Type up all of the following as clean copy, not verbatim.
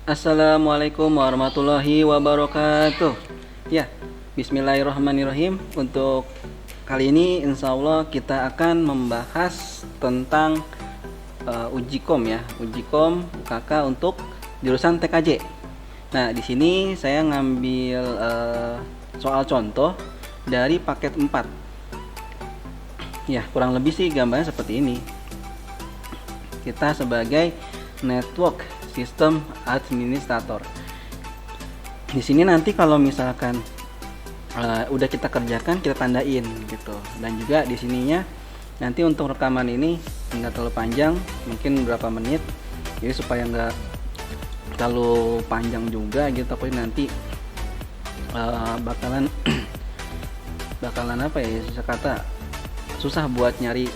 Assalamualaikum warahmatullahi wabarakatuh. Ya, bismillahirrahmanirrahim. Untuk kali ini insya Allah kita akan membahas tentang uji kom ya, uji kom UKK untuk jurusan TKJ. Nah, di sini saya ngambil soal contoh dari paket 4. Ya, kurang lebih sih gambarnya seperti ini. Kita sebagai network sistem administrator. Di sini nanti kalau misalkan udah kita kerjakan, kita tandain gitu. Dan juga di sininya nanti untuk rekaman ini nggak terlalu panjang, mungkin berapa menit. Jadi supaya nggak terlalu panjang juga gitu, tapi nanti bakalan apa ya, kata susah buat nyari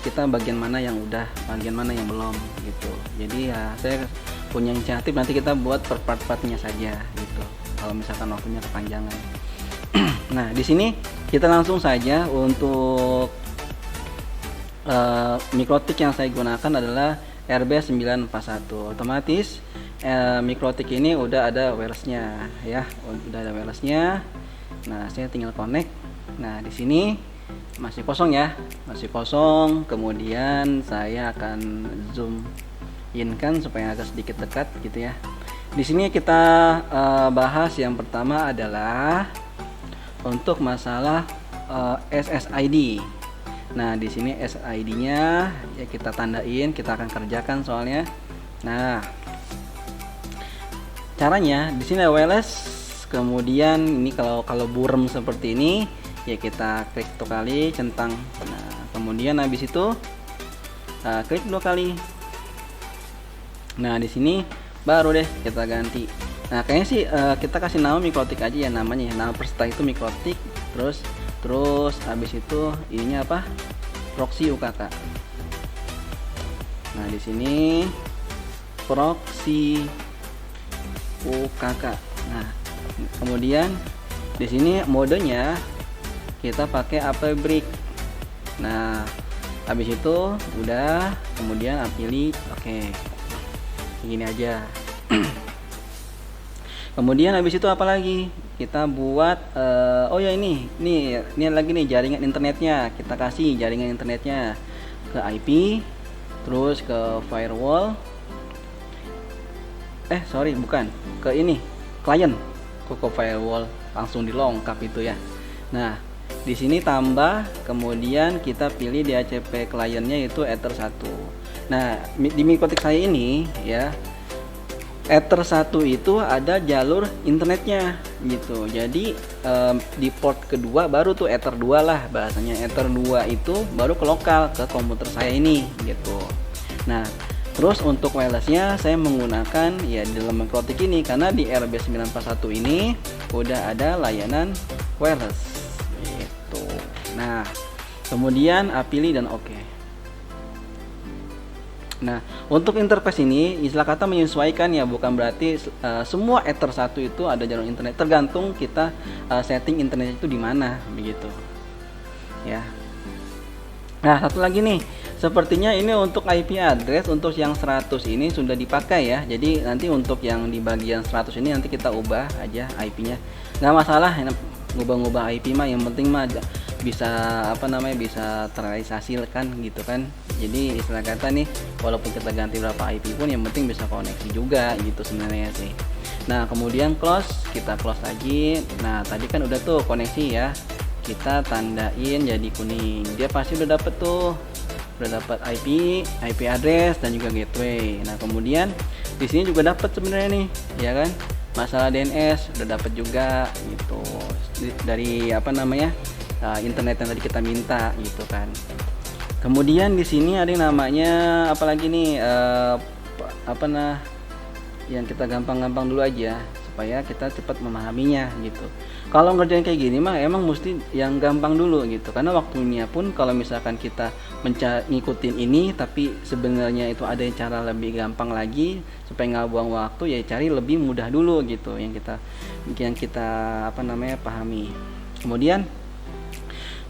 kita bagian mana yang udah, bagian mana yang belum gitu. Jadi ya saya punya inisiatif nanti kita buat per part-partnya saja gitu, kalau misalkan waktunya kepanjangan. Nah, di sini kita langsung saja untuk mikrotik yang saya gunakan adalah RB941. Otomatis mikrotik ini udah ada wirelessnya ya, udah ada wirelessnya. Nah, saya tinggal connect. Nah, di sini masih kosong ya, masih kosong. Kemudian saya akan zoom in kan supaya agak sedikit dekat gitu ya. Di sini kita bahas yang pertama adalah untuk masalah SSID. Nah, di sini SSID-nya ya kita tandain, kita akan kerjakan soalnya. Nah, caranya di sini ada wireless. Kemudian ini kalau burem seperti ini ya kita klik 1 kali centang. Nah, kemudian habis itu klik 2 kali. Nah, di sini baru deh kita ganti. Nah, kayaknya sih kita kasih nama mikrotik aja ya namanya ya. Nama peserta itu mikrotik, terus habis itu ininya apa? Proxy UKK. Nah, di sini proxy UKK. Nah, kemudian di sini modenya kita pakai AP brick. Nah, habis itu udah, kemudian pilih oke. Gini aja. Kemudian habis itu apa lagi? Kita buat oh ya ini lagi nih jaringan internetnya. Kita kasih jaringan internetnya ke IP, terus ke firewall. Bukan. Ke ini, klien. Ke firewall langsung dilengkap itu ya. Nah, di sini tambah, kemudian kita pilih DHCP kliennya itu Ether 1. Nah, di mikrotik saya ini ya, Ether 1 itu ada jalur internetnya gitu. Jadi di port kedua baru tuh Ether 2 lah bahasanya. Ether 2 itu baru ke lokal, ke komputer saya ini gitu. Nah, terus untuk wirelessnya saya menggunakan ya di dalam mikrotik ini, karena di RB941 ini udah ada layanan wireless gitu. Nah, kemudian pilih dan oke. Nah, untuk interface ini istilah kata menyesuaikan ya, bukan berarti semua Ether 1 itu ada jalur internet, tergantung kita setting internet itu di mana begitu. Ya. Nah, satu lagi nih, sepertinya ini untuk IP address untuk yang 100 ini sudah dipakai ya. Jadi nanti untuk yang di bagian 100 ini nanti kita ubah aja IP-nya. Nggak masalah, ngubah-ngubah IP mah yang penting mah bisa bisa terrealisasi kan gitu kan. Jadi istilah kata nih, walaupun kita ganti berapa IP pun yang penting bisa koneksi juga gitu sebenarnya sih. Nah, kemudian kita close lagi. Nah, tadi kan udah tuh koneksi ya, kita tandain jadi kuning, dia pasti udah dapet tuh, udah dapat IP address dan juga gateway. Nah, kemudian di sini juga dapat sebenarnya nih ya kan, masalah DNS udah dapat juga gitu dari internet yang tadi kita minta gitu kan. Kemudian di sini ada yang namanya apalagi nih yang kita gampang-gampang dulu aja supaya kita cepat memahaminya gitu. Kalau ngerjain kayak gini mah emang mesti yang gampang dulu gitu, karena waktunya pun kalau misalkan kita ngikutin ini tapi sebenarnya itu ada cara lebih gampang lagi supaya nggak buang waktu, ya cari lebih mudah dulu gitu yang kita pahami. Kemudian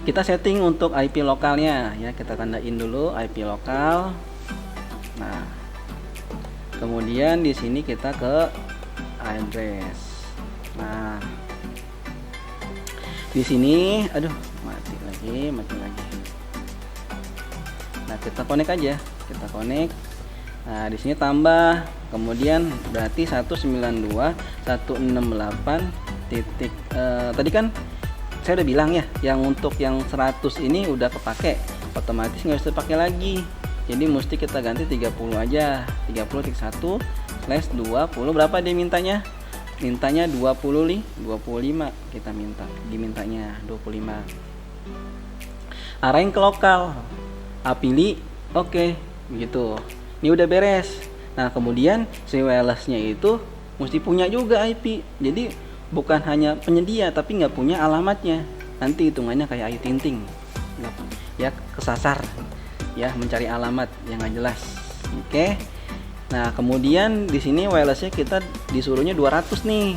kita setting untuk IP lokalnya ya, kita tandain dulu IP lokal. Nah, Kemudian di sini kita ke address. Nah, di sini, aduh, mati lagi. Nah, kita connect aja, kita connect. Nah, di sini tambah, kemudian berarti 192.168 titik. Tadi kan saya udah bilang ya, yang untuk yang 100 ini udah kepake, otomatis nggak usah pakai lagi. Jadi mesti kita ganti 30 aja, 30.1/20. Berapa dia mintanya? Mintanya 25 kita dimintanya 25. Arahin ke lokal, pilih oke, begitu. Ini udah beres. Nah, kemudian si wirelessnya itu mesti punya juga IP. Jadi bukan hanya penyedia tapi nggak punya alamatnya. Nanti hitungannya kayak Ayu Ting Ting, ya kesasar, ya mencari alamat yang nggak jelas. Oke. Nah, kemudian di sini wirelessnya kita disuruhnya 200 nih.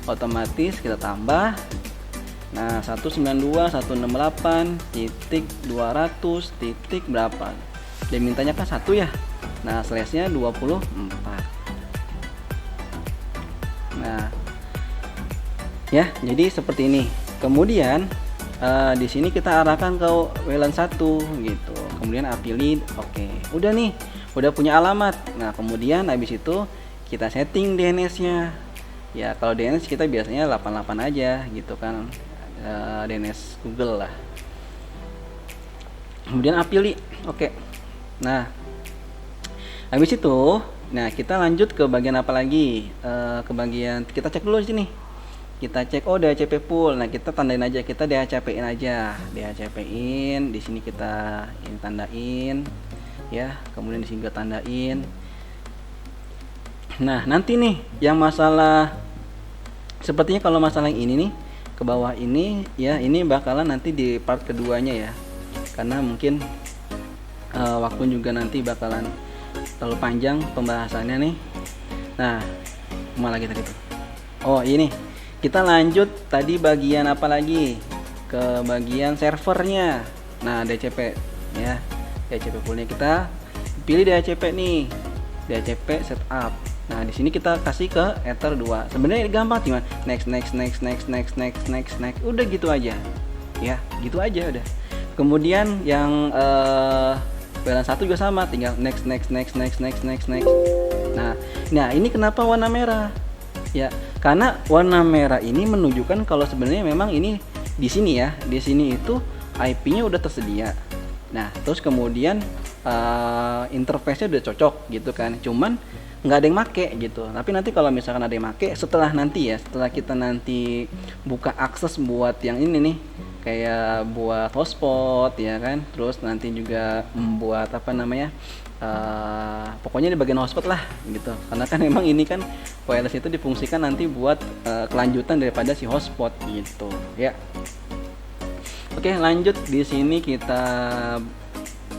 Otomatis kita tambah. Nah, 192.168.200 titik berapa? Dia mintanya kan 1 ya. Nah, slashnya 24. Nah, ya, jadi seperti ini. Kemudian di sini kita arahkan ke WLAN 1 gitu. Kemudian pilih oke. Udah nih. Udah punya alamat. Nah, kemudian habis itu kita setting DNS-nya. Ya, kalau DNS kita biasanya 88 aja gitu kan. DNS Google lah. Kemudian pilih oke. Nah, habis itu, nah kita lanjut ke bagian apa lagi? Ke bagian kita cek dulu di sini. Kita cek DHCP pool. Nah, kita tandain aja, kita DHCP-in aja. DHCP-in, di sini kita ini tandain. Ya, kemudian di sini juga tandain. Nah, nanti nih yang masalah sepertinya kalau masalah yang ini nih ke bawah ini ya, ini bakalan nanti di part keduanya ya. Karena mungkin waktu juga nanti bakalan terlalu panjang pembahasannya nih. Nah, kemana lagi tadi tuh? Oh, ini. Kita lanjut tadi bagian apa lagi? Ke bagian servernya. Nah, DHCP ya. DHCP poolnya kita pilih DHCP nih, DHCP setup. Nah, di sini kita kasih ke Ether 2. Sebenarnya gampang cuma next. Udah gitu aja. Ya, gitu aja udah. Kemudian yang WLAN 1 juga sama, tinggal next. Nah, ini kenapa warna merah? Ya, karena warna merah ini menunjukkan kalau sebenarnya memang ini di sini ya, di sini itu IP-nya udah tersedia. Nah, terus kemudian interface-nya udah cocok gitu kan. Cuman nggak ada yang make gitu. Tapi nanti kalau misalkan ada yang make, setelah kita nanti buka akses buat yang ini nih, kayak buat hotspot ya kan. Terus nanti juga membuat pokoknya di bagian hotspot lah gitu. Karena kan memang ini kan wireless itu difungsikan nanti buat kelanjutan daripada si hotspot gitu ya. Oke, lanjut. Di sini kita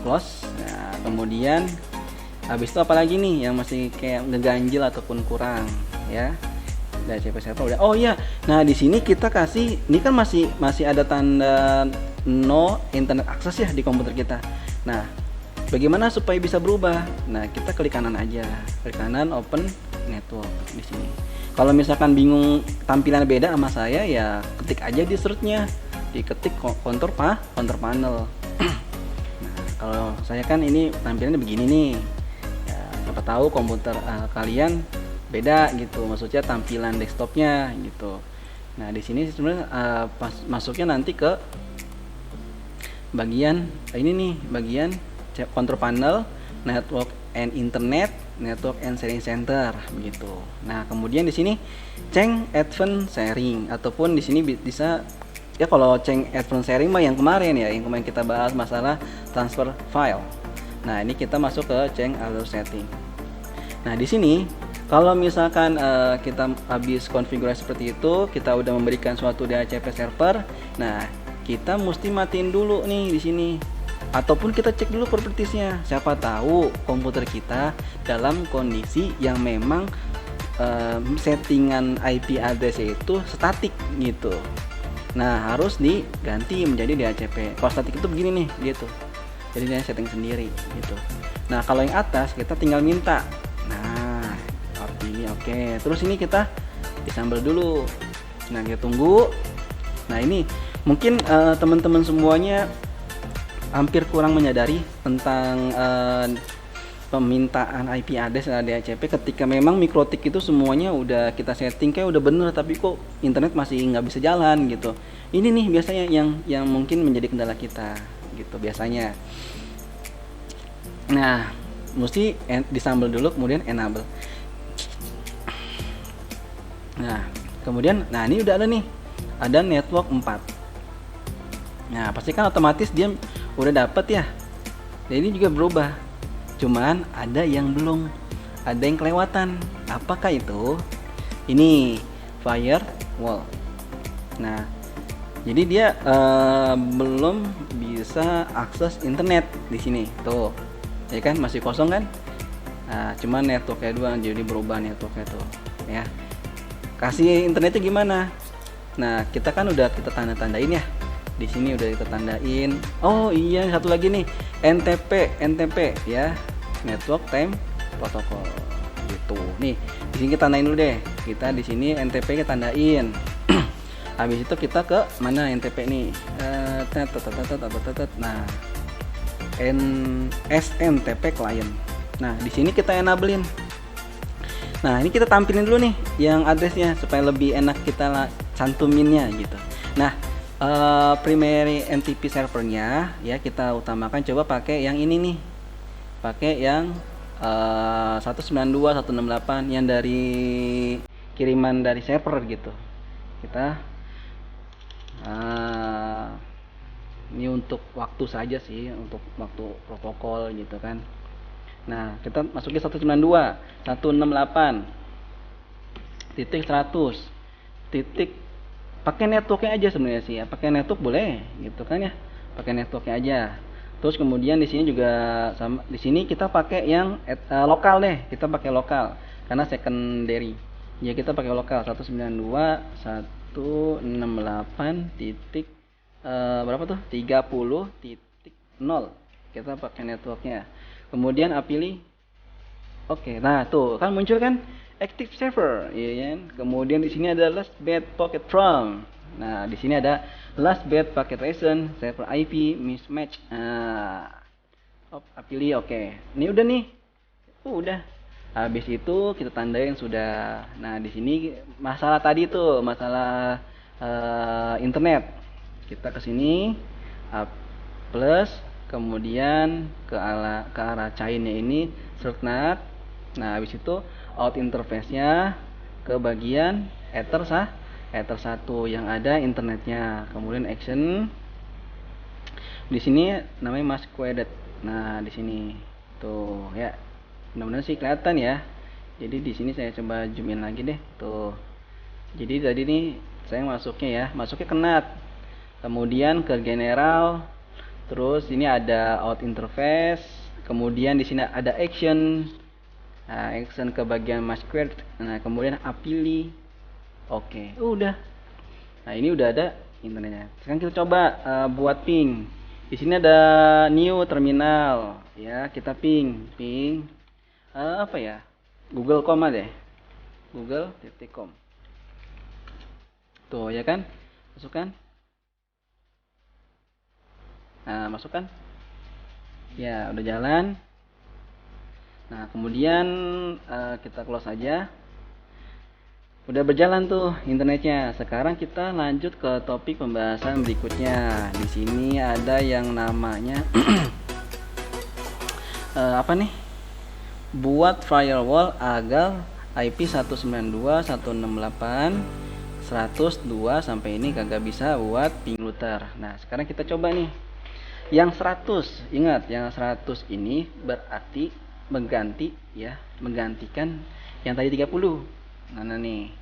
close. Nah, kemudian habis itu apalagi nih yang masih kayak ngeganjil ataupun kurang ya. DHCP server udah. Oh iya. Nah, di sini kita kasih, ini kan masih ada tanda no internet access ya di komputer kita. Nah, bagaimana supaya bisa berubah? Nah, kita klik kanan aja. Klik kanan open network di sini. Kalau misalkan bingung tampilan beda sama saya ya ketik aja di search-nya. Diketik kontur panel. Nah, kalau saya kan ini tampilannya begini nih. Ya, siapa tahu komputer kalian beda gitu. Maksudnya tampilan desktopnya gitu. Nah, di sini sebenarnya masuknya nanti ke bagian ini nih, bagian control panel, network and internet, network and sharing center begitu. Nah, kemudian di sini change advanced sharing ataupun di sini bisa ya, kalau change advanced sharing mah yang kemarin kita bahas masalah transfer file. Nah, ini kita masuk ke change other setting. Nah, di sini kalau misalkan kita habis konfigurasi seperti itu, kita udah memberikan suatu DHCP server. Nah, kita mesti matiin dulu nih di sini. Ataupun kita cek dulu propertiesnya. Siapa tahu komputer kita dalam kondisi yang memang settingan IP address itu statik gitu. Nah, harus diganti menjadi DHCP. Kalau statik itu begini nih, gitu. Jadi dia setting sendiri gitu. Nah, kalau yang atas kita tinggal minta. Nah, Ini oke. Terus ini kita disambel dulu. Nah, kita tunggu. Nah, ini mungkin teman-teman semuanya hampir kurang menyadari tentang pemintaan IP address dan DHCP ketika memang mikrotik itu semuanya udah kita setting kayak udah bener, tapi kok internet masih nggak bisa jalan gitu. Ini nih biasanya yang mungkin menjadi kendala kita gitu biasanya. Nah, mesti disambel dulu kemudian enable. Nah, kemudian ini udah ada nih. Ada network 4. Nah, pasti kan otomatis dia udah dapet ya. Dan ini juga berubah. Cuman ada yang belum, ada yang kelewatan. Apakah itu? Ini firewall. Nah, jadi dia belum bisa akses internet di sini. Tuh, ya kan masih kosong kan? Nah, cuman networknya doang, jadi berubah networknya tuh, ya. Kasih internetnya gimana? Nah, kita kan udah kita tanda-tandain ya. Di sini udah kita tandain. Oh iya, satu lagi nih, NTP ya, Network Time Protocol gitu. Nih, di sini kita tandain dulu deh. Kita di sini NTP kita tandain. Habis itu kita ke mana NTP nih? Nah, SMTP client. Nah, di sini kita enablein. Nah, ini kita tampilin dulu nih yang addressnya supaya lebih enak kita cantuminnya gitu. Nah, primary NTP servernya ya kita utamakan coba pakai yang ini nih, pakai yang 192.168 yang dari kiriman dari server gitu. Kita ini untuk waktu saja sih, untuk waktu protokol gitu kan. Nah, kita masukin 192.168.100 pakai networknya aja sebenarnya sih ya, pakai network boleh gitu kan ya, pakai networknya aja. Terus kemudian di sini juga sama, di sini kita pakai yang lokal deh, kita pakai lokal karena secondary ya, kita pakai lokal 192.168 titik berapa tuh 30.0 kita pakai networknya. Kemudian pilih oke. Nah, tuh kan muncul kan active server, ya kan? Kemudian di sini ada last bit packet from. Nah, di sini ada last bit packet reason, server IP mismatch. Nah, pilih oke. Ini udah nih. Udah. Habis itu kita tandain sudah. Nah, di sini masalah tadi tuh, masalah internet. Kita ke sini plus kemudian ke arah chainnya ini sertnat. Nah, habis itu out interface-nya ke bagian ether 1 yang ada internetnya. Kemudian action di sini namanya masquerade. Nah, di sini tuh ya. Mudah-mudahan sih kelihatan ya. Jadi di sini saya coba zoom in lagi deh. Tuh. Jadi tadi nih saya masuknya ke NAT. Kemudian ke general. Terus ini ada out interface. Kemudian di sini ada action. Nah, action ke bagian masquerade. Nah, kemudian pilih oke. Udah. Nah, ini udah ada internetnya. Sekarang kita coba buat ping. Di sini ada new terminal ya, kita ping apa ya? Google.com aja. Google.com. Tuh ya kan? Masukkan. Nah, masukkan. Ya, udah jalan. Nah, kemudian kita close aja. Udah berjalan tuh internetnya. Sekarang kita lanjut ke topik pembahasan berikutnya. Di sini ada yang namanya apa nih? Buat firewall agar IP 192.168.102 sampai ini kagak bisa buat ping router. Nah, sekarang kita coba nih. Yang 100, ingat yang 100 ini berarti menggantikan yang tadi 30. Mana nih?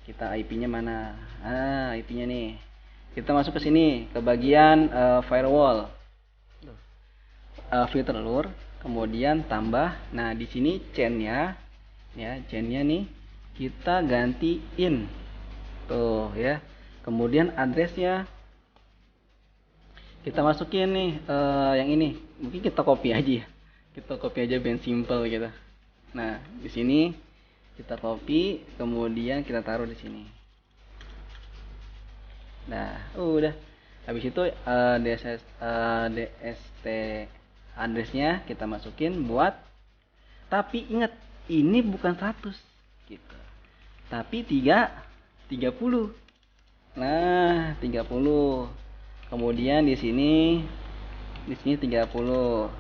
Kita IP-nya mana? IP-nya nih. Kita masuk ke sini ke bagian firewall. Filter lure, kemudian tambah. Nah, di sini chain-nya nih kita gantiin. Tuh ya. Kemudian address-nya kita masukin nih yang ini. Mungkin kita copy aja ya. Kita copy aja biar simple gitu. Nah, di sini Kita copy, kemudian kita taruh di sini. Nah, udah. Habis itu DST addressnya kita masukin buat. Tapi ingat, ini bukan 100 gitu. Tapi 30. Nah, 30. Kemudian di sini 30.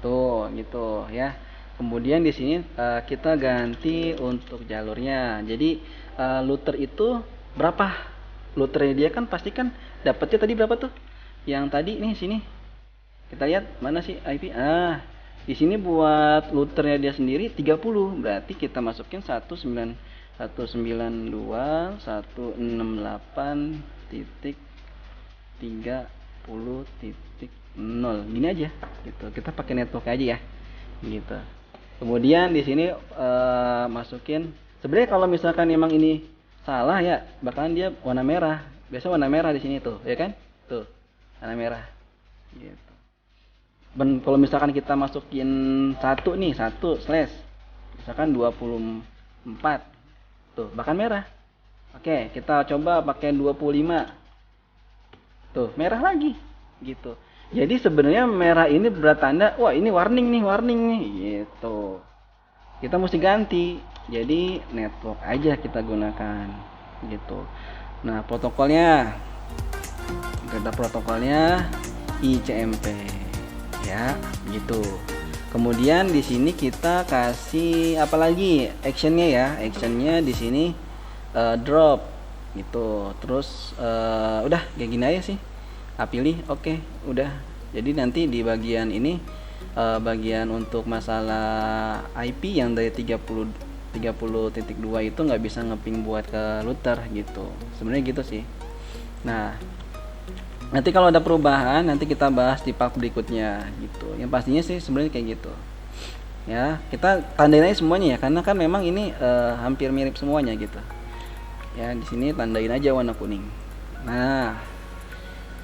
Tuh, gitu ya. Kemudian di sini kita ganti untuk jalurnya. Jadi router itu berapa? Routernya dia kan pasti kan dapatnya tadi berapa tuh? Yang tadi nih sini. Kita lihat mana sih IP? Di sini buat routernya dia sendiri 30. Berarti kita masukin 192.168.30.0 gini aja gitu. Kita pakai network aja ya. Gitu. Kemudian di sini masukin. Sebenarnya kalau misalkan emang ini salah ya, bakalan dia warna merah. Biasa warna merah di sini tuh, ya kan? Tuh, warna merah. Gitu. Dan kalau misalkan kita masukin satu slash, misalkan 24, tuh, bahkan merah. Oke, kita coba pakai 25. Tuh, merah lagi. Gitu. Jadi sebenarnya merah ini bertanda, wah ini warning nih, gitu. Kita mesti ganti. Jadi network aja kita gunakan, gitu. Nah, protokolnya ICMP, ya, gitu. Kemudian di sini kita kasih apa lagi? Actionnya ya, actionnya di sini drop, gitu. Terus udah kayak gini aja sih. Pilih, oke, udah. Jadi nanti di bagian ini bagian untuk masalah IP yang dari 30.2 itu nggak bisa ngeping buat ke router gitu. Sebenarnya gitu sih. Nah, nanti kalau ada perubahan nanti kita bahas di part berikutnya gitu. Yang pastinya sih sebenarnya kayak gitu. Ya, kita tandain aja semuanya ya, karena kan memang ini hampir mirip semuanya gitu. Ya, di sini tandain aja warna kuning. Nah,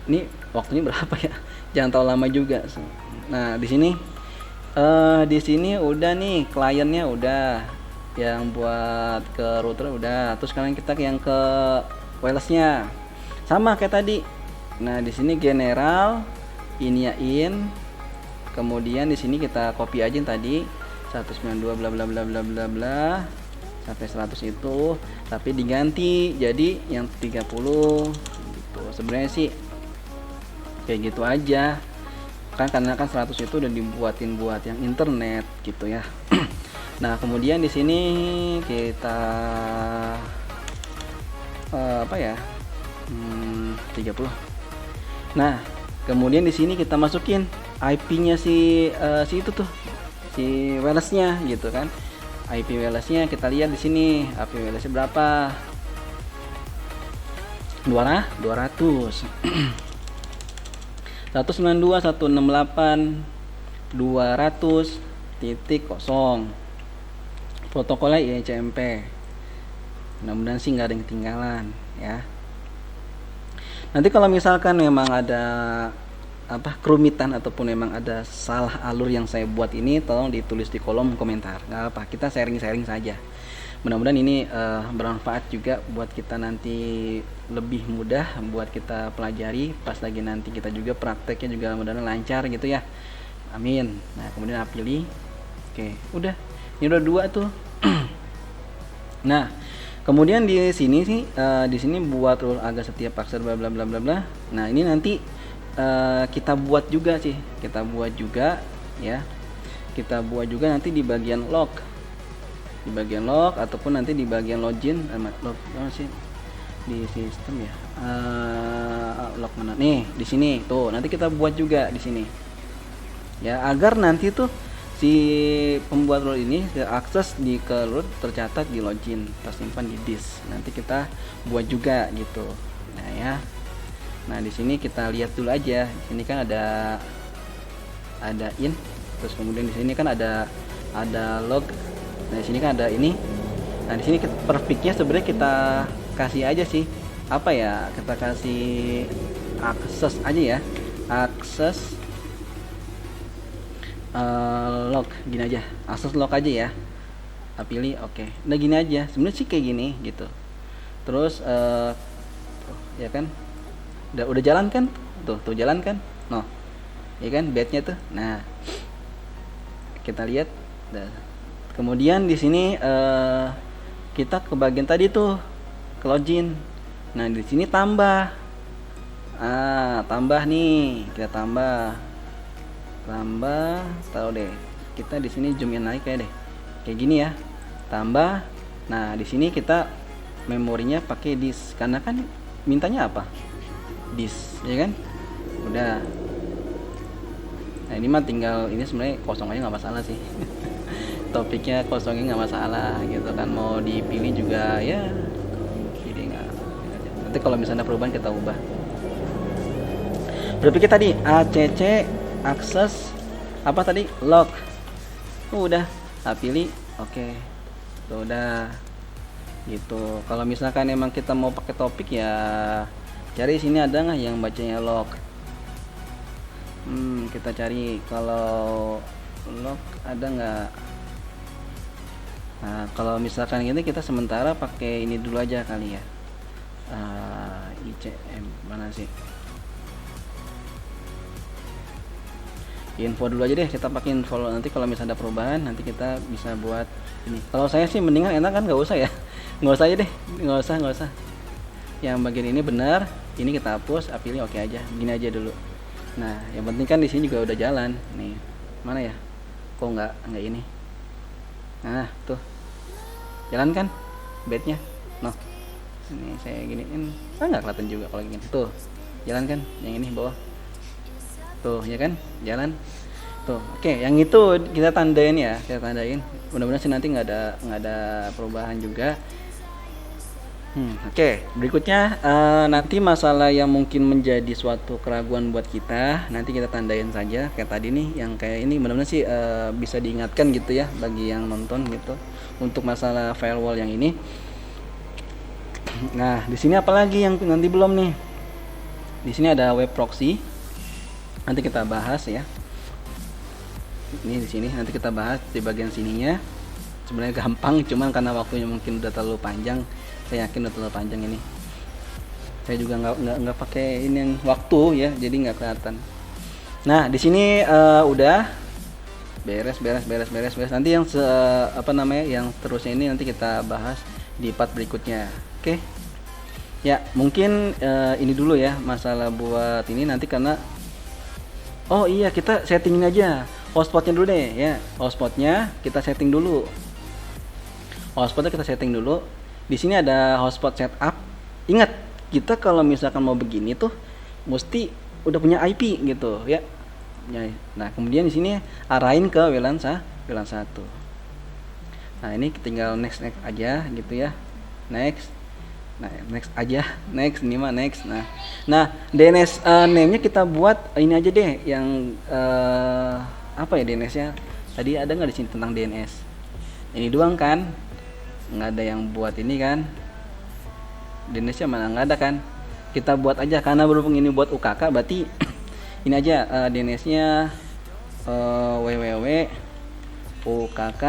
ini waktunya berapa ya? Jangan terlalu lama juga. Nah, di sini udah nih, kliennya udah, yang buat ke router udah. Terus sekarang kita yang ke wirelessnya sama kayak tadi. Nah, di sini general, in, kemudian di sini kita copy aja yang tadi 192 bla bla bla bla bla bla sampai 100 itu, tapi diganti jadi yang 30 gitu. Sebenarnya sih kayak gitu aja kan, karena kan 100 itu udah dibuatin buat yang internet gitu ya. Nah, kemudian di sini kita 30. Nah, kemudian di sini kita masukin IP-nya si itu tuh, si wireless-nya gitu kan. IP wireless-nya kita lihat di sini, IP wireless-nya berapa? 200. 192.168.200.0. Protokolnya ICMP. Mudah-mudahan sih nggak ada yang ketinggalan ya. Nanti kalau misalkan memang ada kerumitan ataupun memang ada salah alur yang saya buat ini, tolong ditulis di kolom komentar. Nggak apa, kita sharing-sharing saja. Mudah-mudahan ini bermanfaat juga buat kita, nanti lebih mudah buat kita pelajari pas lagi nanti kita juga prakteknya juga mudah-mudahan lancar gitu ya. Amin. Nah, kemudian pilih. Oke, udah. Ini udah 2 tuh. Nah, kemudian di sini sih di sini buat rule agak setiap aksar bla bla bla bla bla. Nah, ini nanti kita buat juga sih. Kita buat juga ya. Kita buat juga nanti di bagian log. Di bagian log ataupun nanti di bagian login sih di sistem ya. Log mana? Nih, di sini. Tuh, nanti kita buat juga di sini. Ya, agar nanti tuh si pembuat rule ini akses di ke root tercatat di login, tersimpan di disk. Nanti kita buat juga gitu. Nah ya. Nah, di sini kita lihat dulu aja. Ini kan ada in, terus kemudian di sini kan ada log. Nah, di sini kan ada ini. Nah, di sini perfectnya sebenarnya kita kasih aja sih. Apa ya? Kita kasih akses aja ya. Akses log gini aja, akses log aja ya. pilih oke. Nah gini aja sebenarnya sih kayak gini gitu. Terus ya kan udah jalan kan, tuh jalan kan, no ya kan bednya tuh. Nah kita lihat. Kemudian di sini kita ke bagian tadi tuh ke login. Nah di sini tambah, tambah nih, kita tambah, taruh deh. Kita di sini zoom in naik kayak gini ya, tambah. Nah di sini kita memorinya pakai disk karena kan mintanya apa, disk ya kan. Udah. Nah ini mah tinggal ini sebenarnya kosong aja nggak masalah sih. Topiknya kosongnya nggak masalah gitu kan, mau dipilih juga ya. Jadi nggak. Nanti kalau misalnya perubahan kita ubah. Berpikir tadi ACC akses apa tadi log. Udah, pilih oke. Tuh udah. Gitu. Kalau misalkan emang kita mau pakai topik ya cari sini ada nggak yang bacanya log. Kita cari kalau log ada nggak. Nah kalau misalkan gini kita sementara pakai ini dulu aja kali ya. ICM mana sih, info dulu aja deh, kita pakai info. Nanti kalau misalnya ada perubahan nanti kita bisa buat ini. Kalau saya sih mendingan enak kan nggak usah ya. Nggak usah aja deh, nggak usah. Yang bagian ini benar, ini kita hapus, pilih oke aja, gini aja dulu. Nah yang penting kan di sini juga udah jalan nih. Mana ya, kok nggak ini. Nah tuh jalan kan bednya. No ini saya giniin nggak kelihatan juga kalau gini. Tuh jalan kan yang ini bawah tuh ya kan jalan tuh. Oke yang itu kita tandain ya, kita tandain. Mudah-mudahan sih nanti nggak ada perubahan juga. Oke, berikutnya nanti masalah yang mungkin menjadi suatu keraguan buat kita, nanti kita tandain saja kayak tadi nih, yang kayak ini mudah-mudahan sih bisa diingatkan gitu ya bagi yang nonton gitu untuk masalah firewall yang ini. Nah, di sini apalagi yang nanti belum nih? Di sini ada web proxy. Nanti kita bahas ya. Ini di sini nanti kita bahas di bagian sininya. Sebenarnya gampang, cuman karena waktunya mungkin udah terlalu panjang. Saya yakin udah terlalu panjang ini. Saya juga nggak pakai ini yang waktu ya, jadi nggak kelihatan. Nah di sini udah beres. Nanti yang yang terusnya ini nanti kita bahas di part berikutnya. Oke. Ya mungkin ini dulu ya masalah buat ini nanti karena oh iya kita settingin aja hotspotnya dulu deh ya. Hotspotnya kita setting dulu. Di sini ada hotspot setup. Ingat, kita kalau misalkan mau begini tuh mesti udah punya IP gitu ya. Nah, kemudian di sini arahin ke WLAN 1. Nah, ini tinggal next aja gitu ya. Next. Nah, next aja. Next ini mah next. Nah, DNS name-nya kita buat ini aja deh yang apa ya DNS-nya? Tadi ada nggak di sini tentang DNS? Ini doang kan? Nggak ada yang buat ini kan, DNS-nya mana nggak ada kan, kita buat aja karena berhubung ini buat UKK berarti ini aja DNS-nya www UKK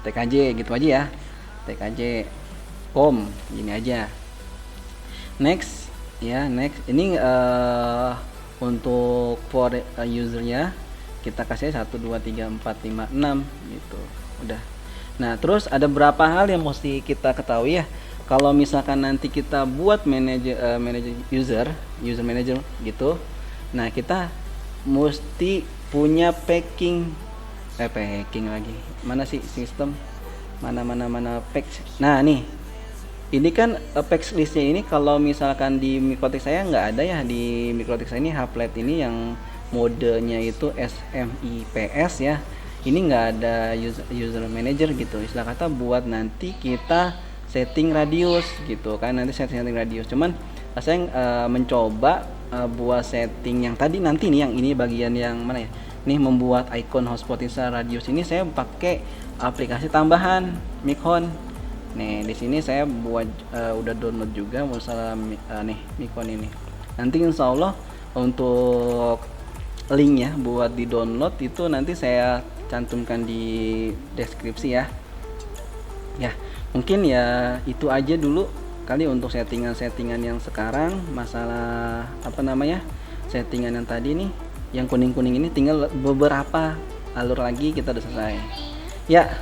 TKJ gitu aja ya, TKJ com gini aja. Next ya, next ini untuk for usernya kita kasih 1 2 3 4 5 6 gitu udah. Nah terus ada berapa hal yang mesti kita ketahui ya kalau misalkan nanti kita buat manager user manager gitu. Nah kita mesti punya packing lagi, mana sih sistem mana patch. Nah nih ini kan patch listnya ini kalau misalkan di Mikrotik saya nggak ada ya, di Mikrotik saya ini Haplet ini yang modenya itu SMIPS ya. Ini nggak ada user manager gitu, istilah kata buat nanti kita setting radius gitu kan, nanti setting radius. Cuman saya mencoba buat setting yang tadi nanti nih, yang ini bagian yang mana ya, nih membuat icon hotspotisa radius ini saya pakai aplikasi tambahan Micon. Nih di sini saya buat udah download juga masalah nih Micon ini. Nanti insya Allah untuk linknya buat di download itu nanti saya cantumkan di deskripsi ya. Ya, mungkin ya itu aja dulu kali untuk settingan-settingan yang sekarang. Masalah apa namanya, settingan yang tadi nih, yang kuning-kuning ini tinggal beberapa alur lagi kita udah selesai. Ya,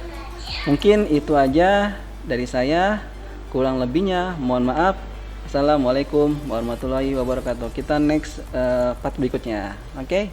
mungkin itu aja dari saya. Kurang lebihnya mohon maaf. Assalamualaikum warahmatullahi wabarakatuh. Kita next part berikutnya. Oke.